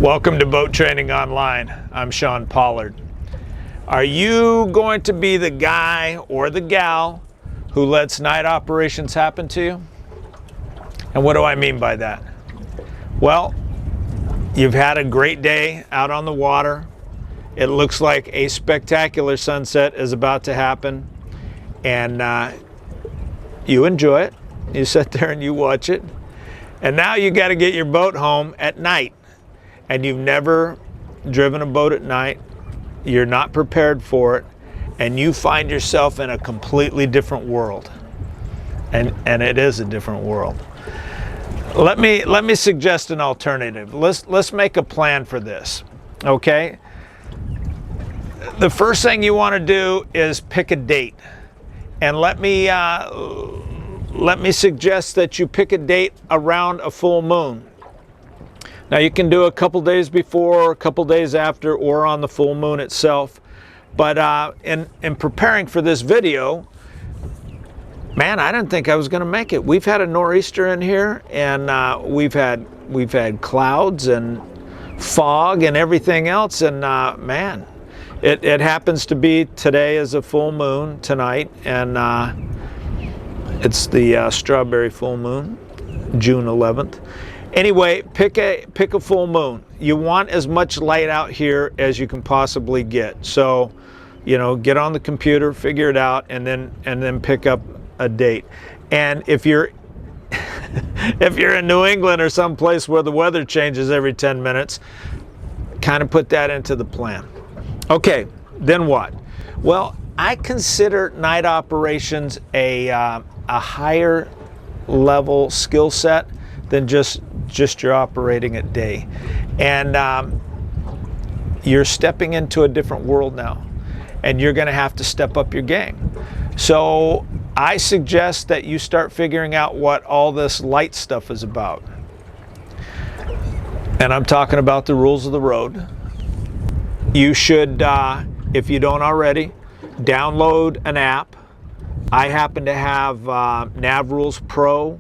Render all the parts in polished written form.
Welcome to Boat Training Online. I'm Sean Pollard. Are you going to be the guy or the gal who lets night operations happen to you? And what do I mean by that? Well, you've had a great day out on the water. It looks like a spectacular sunset is about to happen, and you enjoy it. You sit there and you watch it. And now you got to get your boat home at night. And you've never driven a boat at night, you're not prepared for it, and you find yourself in a completely different world. And it is a different world. Let me suggest an alternative. Let's make a plan for this, okay? The first thing you want to do is pick a date. And let me suggest that you pick a date around a full moon. Now you can do a couple days before, a couple days after, or on the full moon itself. But in preparing for this video, man, I didn't think I was going to make it. We've had a nor'easter in here, and we've had clouds and fog and everything else, and man, it happens to be today is a full moon tonight, and it's the strawberry full moon, June 11th. Anyway, pick a full moon. You want as much light out here as you can possibly get. So, you know, get on the computer, figure it out, and then pick up a date. And if you're if you're in New England or someplace where the weather changes every 10 minutes, kind of put that into the plan. Okay, then what? Well, I consider night operations a higher level skill set than just you're operating at day. And you're stepping into a different world now, and you're going to have to step up your game. So I suggest that you start figuring out what all this light stuff is about. And I'm talking about the rules of the road. You should, if you don't already, download an app. I happen to have NavRules Pro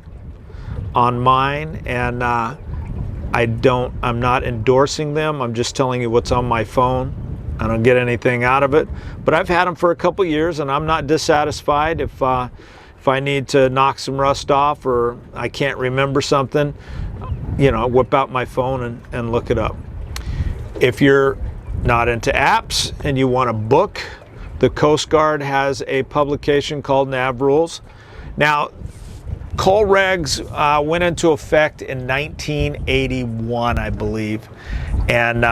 on mine, and I'm not endorsing them. I'm just telling you what's on my phone. I don't get anything out of it, but I've had them for a couple years, and I'm not dissatisfied. If I need to knock some rust off, or I can't remember something, you know, whip out my phone and look it up. If you're not into apps and you want a book, the Coast Guard has a publication called NavRules. Now, coal regs went into effect in 1981, I believe, and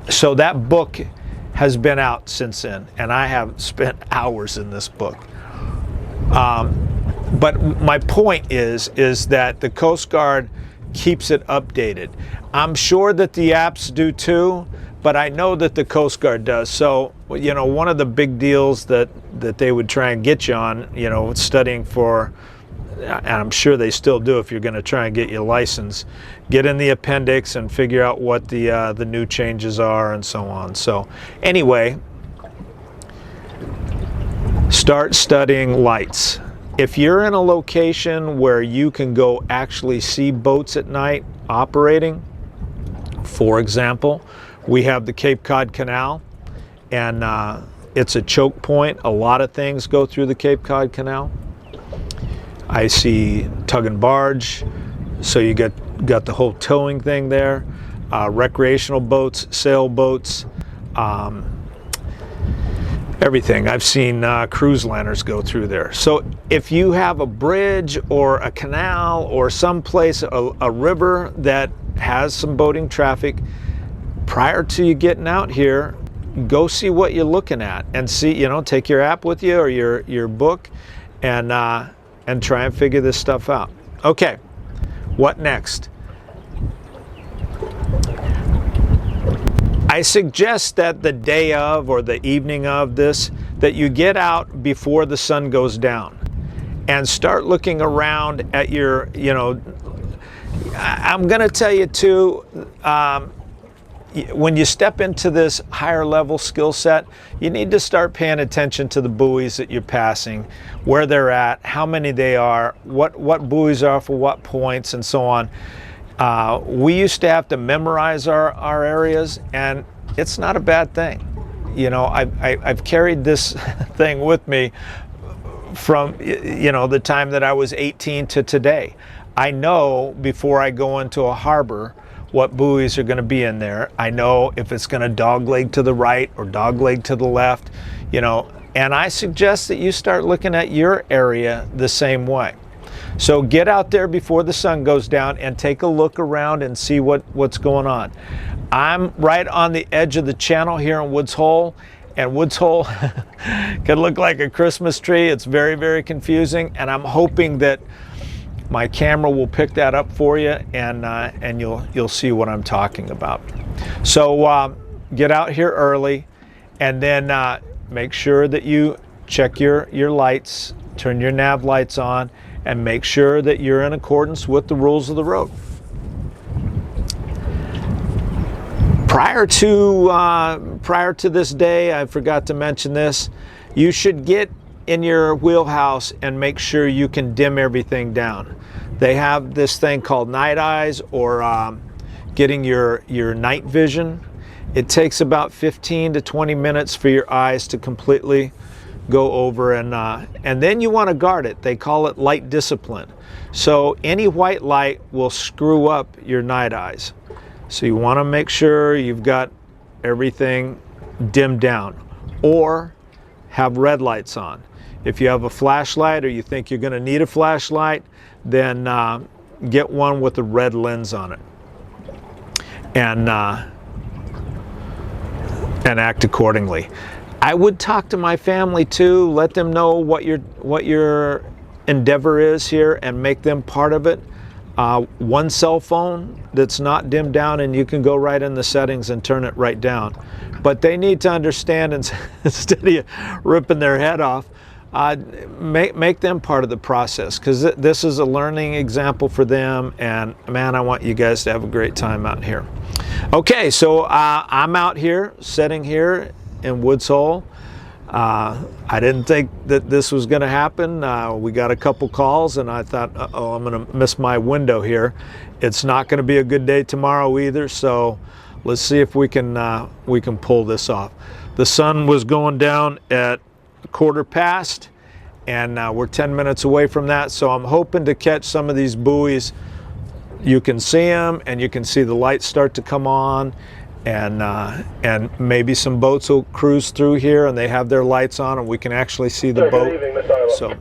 so that book has been out since then, and I have spent hours in this book. But my point is that the Coast Guard keeps it updated. I'm sure that the apps do too, but I know that the Coast Guard does. So, you know, one of the big deals that they would try and get you on, you know, studying for, and I'm sure they still do if you're going to try and get your license, get in the appendix and figure out what the new changes are and so on. So anyway, start studying lights. If you're in a location where you can go actually see boats at night operating, for example, we have the Cape Cod Canal, and it's a choke point. A lot of things go through the Cape Cod Canal. I see tug and barge, so you got the whole towing thing there, recreational boats, sailboats, everything. I've seen cruise liners go through there. So if you have a bridge or a canal or someplace, a river that has some boating traffic, prior to you getting out here, go see what you're looking at and see, you know, take your app with you or your book, and try and figure this stuff out. Okay, what next? I suggest that the day of or the evening of this, that you get out before the sun goes down and start looking around at your, you know, I'm going to tell you too, when you step into this higher level skill set, you need to start paying attention to the buoys that you're passing, where they're at, how many they are, what buoys are for what points, and so on. We used to have to memorize our areas, and it's not a bad thing. You know, I've carried this thing with me from, you know, the time that I was 18 to today. I know before I go into a harbor what buoys are going to be in there. I know if it's going to dogleg to the right or dogleg to the left, you know, and I suggest that you start looking at your area the same way. So get out there before the sun goes down and take a look around and see what's going on. I'm right on the edge of the channel here in Woods Hole, and Woods Hole can look like a Christmas tree. It's very, very confusing, and I'm hoping that my camera will pick that up for you, and you'll see what I'm talking about. So get out here early, and then make sure that you check your lights, turn your nav lights on, and make sure that you're in accordance with the rules of the road. Prior to this day, I forgot to mention this, you should get in your wheelhouse and make sure you can dim everything down. They have this thing called night eyes, or getting your night vision. It takes about 15 to 20 minutes for your eyes to completely go over, and then you want to guard it. They call it light discipline. So any white light will screw up your night eyes. So you want to make sure you've got everything dimmed down, or have red lights on. If you have a flashlight, or you think you're going to need a flashlight, then get one with a red lens on it, and act accordingly. I would talk to my family too, let them know what your endeavor is here, and make them part of it. One cell phone that's not dimmed down, and you can go right in the settings and turn it right down. But they need to understand, and instead of ripping their head off, make them part of the process, because this is a learning example for them, and man, I want you guys to have a great time out here. Okay, so I'm out here, sitting here in Woods Hole. I didn't think that this was going to happen. We got a couple calls, and I thought, uh-oh, I'm going to miss my window here. It's not going to be a good day tomorrow either, so let's see if we can pull this off. The sun was going down at 1/4 and we're 10 minutes away from that, so I'm hoping to catch some of these buoys. You can see them, and you can see the lights start to come on, and maybe some boats will cruise through here, and they have their lights on, and we can actually see the boat. So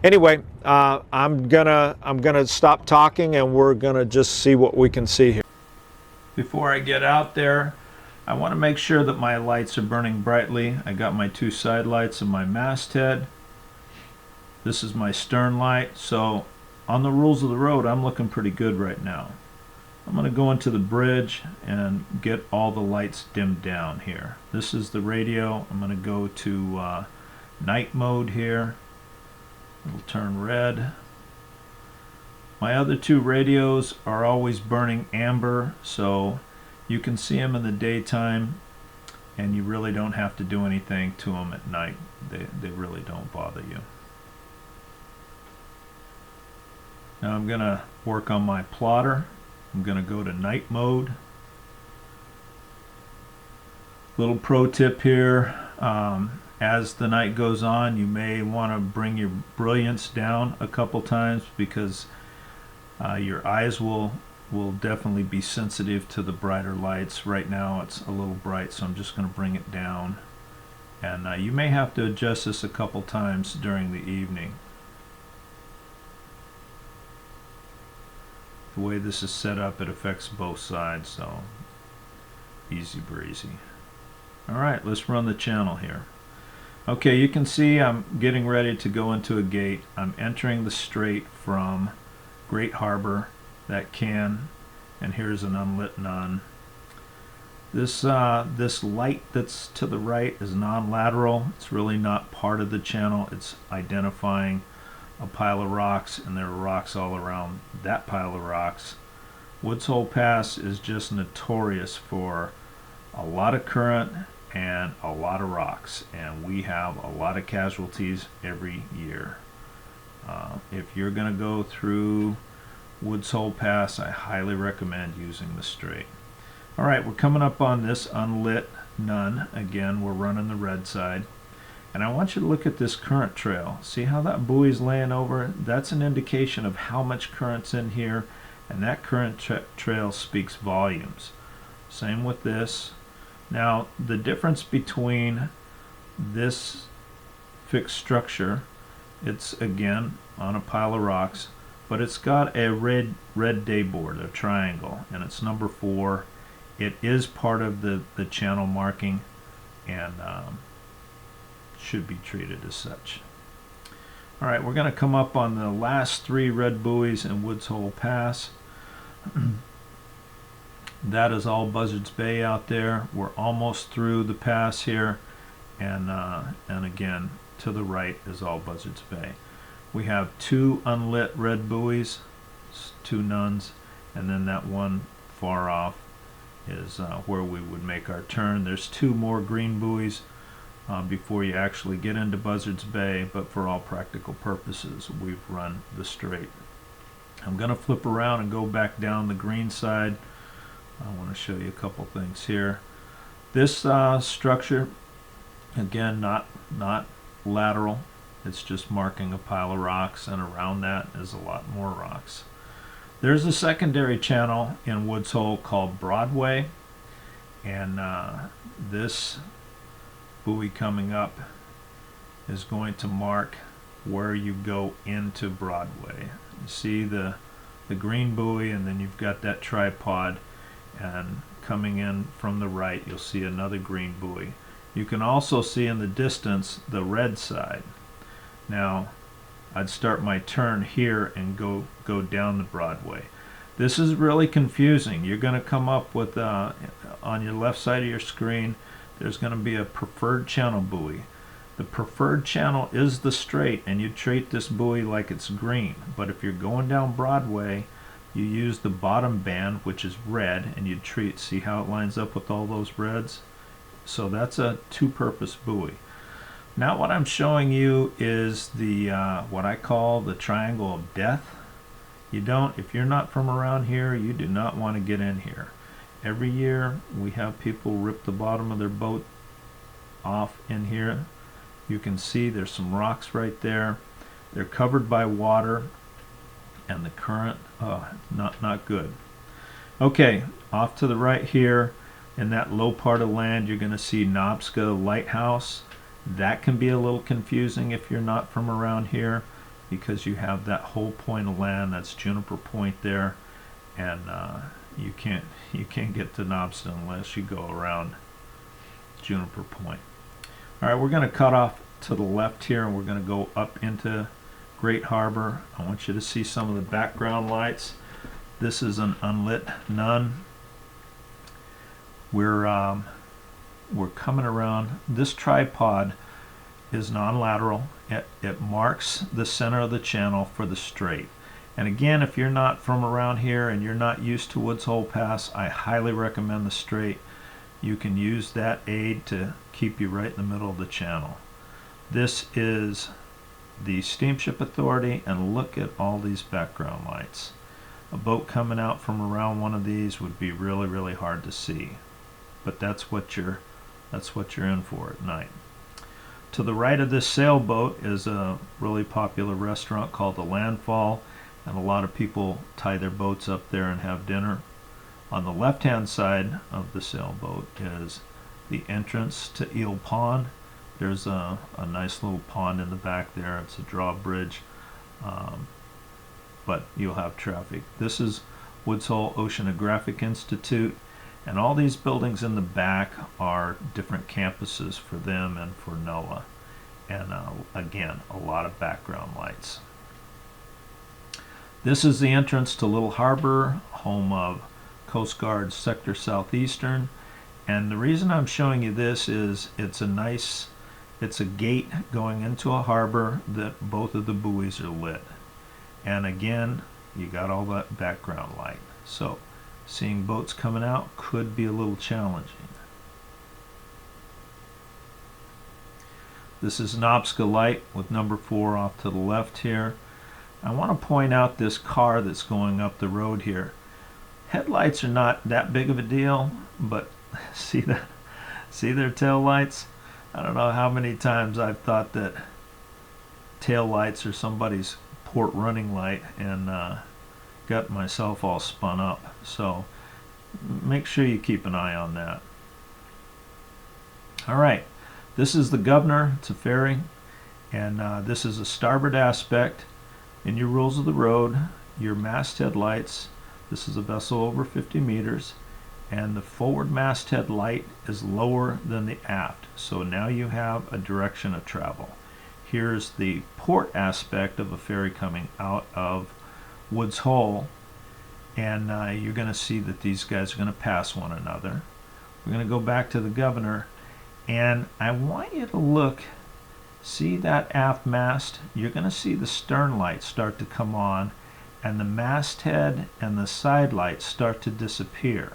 anyway, I'm gonna stop talking, and we're gonna just see what we can see here. Before I get out there, I want to make sure that my lights are burning brightly. I got my 2 side lights and my masthead. This is my stern light, so on the rules of the road, I'm looking pretty good right now. I'm going to go into the bridge and get all the lights dimmed down here. This is the radio. I'm going to go to night mode here. It'll turn red. My other 2 radios are always burning amber, so you can see them in the daytime, and you really don't have to do anything to them at night. They really don't bother you. Now I'm going to work on my plotter. I'm going to go to night mode. Little pro tip here, as the night goes on, you may want to bring your brilliance down a couple times, because your eyes will definitely be sensitive to the brighter lights. Right now it's a little bright, so I'm just going to bring it down, and you may have to adjust this a couple times during the evening. The way this is set up, it affects both sides, so easy breezy. Alright, let's run the channel here. Okay, you can see I'm getting ready to go into a gate. I'm entering the strait from Great Harbor, that can, and here's an unlit none. This light that's to the right is non-lateral. It's really not part of the channel. It's identifying a pile of rocks, and there are rocks all around that pile of rocks. Woods Hole Pass is just notorious for a lot of current and a lot of rocks, and we have a lot of casualties every year. If you're going to go through Woods Hole Pass, I highly recommend using the straight. Alright, we're coming up on this unlit none. Again, we're running the red side. And I want you to look at this current trail. See how that buoy's laying over? That's an indication of how much current's in here, and that current trail speaks volumes. Same with this. Now, the difference between this fixed structure, it's again on a pile of rocks, but it's got a red dayboard, a triangle, and it's number 4. It is part of the channel marking, and should be treated as such. Alright, we're going to come up on the last 3 red buoys in Woods Hole Pass. That is all Buzzards Bay out there. We're almost through the pass here, and again, to the right is all Buzzards Bay. We have 2 unlit red buoys, 2 nuns, and then that one far off is where we would make our turn. There's 2 more green buoys before you actually get into Buzzards Bay, but for all practical purposes, we've run the straight. I'm going to flip around and go back down the green side. I want to show you a couple things here. This structure, again, not lateral. It's just marking a pile of rocks, and around that is a lot more rocks. There's a secondary channel in Woods Hole called Broadway, and this buoy coming up is going to mark where you go into Broadway. You see the green buoy, and then you've got that tripod, and coming in from the right you'll see another green buoy. You can also see in the distance the red side. Now I'd start my turn here and go down the Broadway. This is really confusing. You're going to come up with on your left side of your screen there's going to be a preferred channel buoy. The preferred channel is the straight, and you treat this buoy like it's green. But if you're going down Broadway, you use the bottom band, which is red, and you treat, see how it lines up with all those reds? So that's a 2-purpose buoy. Now what I'm showing you is the what I call the triangle of death. If you're not from around here, you do not want to get in here. Every year we have people rip the bottom of their boat off in here. You can see there's some rocks right there. They're covered by water, and the current, not good. Okay, off to the right here in that low part of land you're going to see Nobska Lighthouse. That can be a little confusing if you're not from around here, because you have that whole point of land, that's Juniper Point there, and you can't get to Nobska unless you go around Juniper Point. Alright, we're going to cut off to the left here, and we're going to go up into Great Harbor. I want you to see some of the background lights. This is an unlit nun. We're coming around. This tripod is non-lateral. It marks the center of the channel for the straight. And again, if you're not from around here and you're not used to Woods Hole Pass, I highly recommend the straight. You can use that aid to keep you right in the middle of the channel. This is the Steamship Authority, and look at all these background lights. A boat coming out from around one of these would be really, really hard to see. But that's what you're in for at night. To the right of this sailboat is a really popular restaurant called the Landfall, and a lot of people tie their boats up there and have dinner. On the left-hand side of the sailboat is the entrance to Eel Pond. There's a nice little pond in the back there. It's a drawbridge, but you'll have traffic. This is Woods Hole Oceanographic Institute, and all these buildings in the back are different campuses for them and for NOAA. And again, a lot of background lights. This is the entrance to Little Harbor, home of Coast Guard Sector Southeastern. And the reason I'm showing you this is it's a gate going into a harbor that both of the buoys are lit. And again, you got all that background light. So seeing boats coming out could be a little challenging. This is Nobska Light with number 4 off to the left here. I want to point out this car that's going up the road here. Headlights are not that big of a deal, but see their tail lights? I don't know how many times I've thought that tail lights are somebody's port running light and got myself all spun up. So make sure you keep an eye on that. All right, this is the Governor. It's a ferry, and this is a starboard aspect. In your rules of the road, your masthead lights, this is a vessel over 50 meters, and the forward masthead light is lower than the aft. So now you have a direction of travel. Here's the port aspect of a ferry coming out of Woods Hole, and you're going to see that these guys are going to pass one another. We're going to go back to the Governor, and I want you to look. See that aft mast? You're going to see the stern lights start to come on, and the masthead and the side lights start to disappear.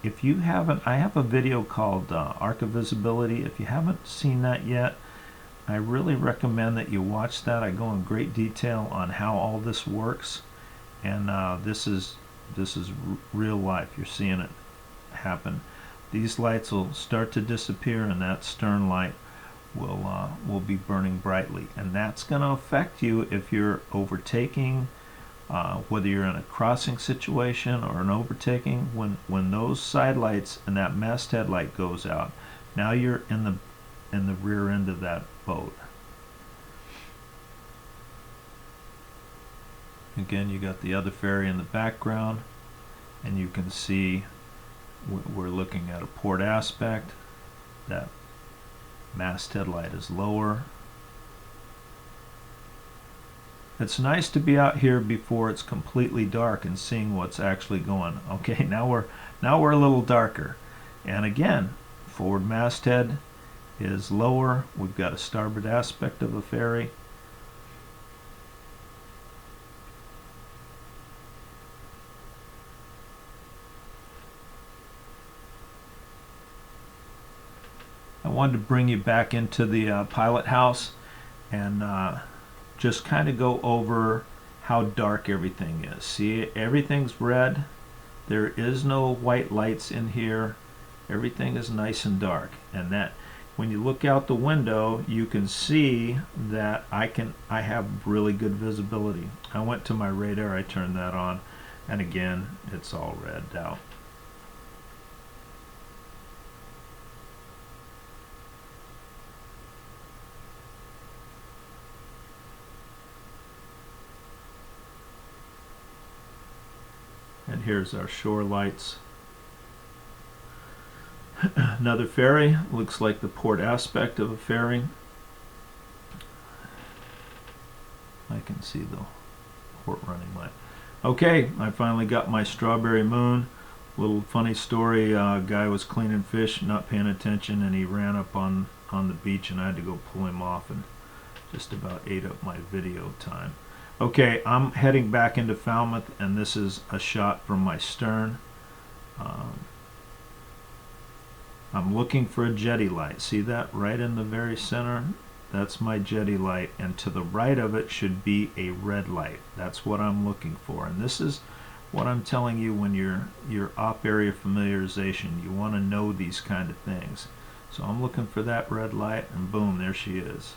If you haven't, I have a video called Arc of Visibility. If you haven't seen that yet, I really recommend that you watch that. I go in great detail on how all this works, and this is real life. You're seeing it happen. These lights will start to disappear, and that stern light will be burning brightly, and that's going to affect you if you're overtaking, whether you're in a crossing situation or an overtaking. When those side lights and that masthead light goes out, now you're in the rear end of that boat. Again, you got the other ferry in the background, and you can see we're looking at a port aspect. That masthead light is lower. It's nice to be out here before it's completely dark and seeing what's actually going. Okay, now we're a little darker, and again, forward masthead is lower. We've got a starboard aspect of a ferry. I wanted to bring you back into the pilot house and just kind of go over how dark everything is. See, everything's red. There is no white lights in here. Everything is nice and dark, and that when you look out the window, you can see that I have really good visibility. I went to my radar, I turned that on, and again, it's all red out. And here's our shore lights. Another ferry, looks like the port aspect of a ferry. I can see the port running light. Okay, I finally got my strawberry moon. Little funny story, guy was cleaning fish, not paying attention, and he ran up on the beach, and I had to go pull him off, and just about ate up my video time. Okay, I'm heading back into Falmouth, and this is a shot from my stern. I'm looking for a jetty light. See that right in the very center? That's my jetty light, and to the right of it should be a red light. That's what I'm looking for, and this is what I'm telling you when you're op area familiarization. You want to know these kind of things. So I'm looking for that red light, and boom, there she is.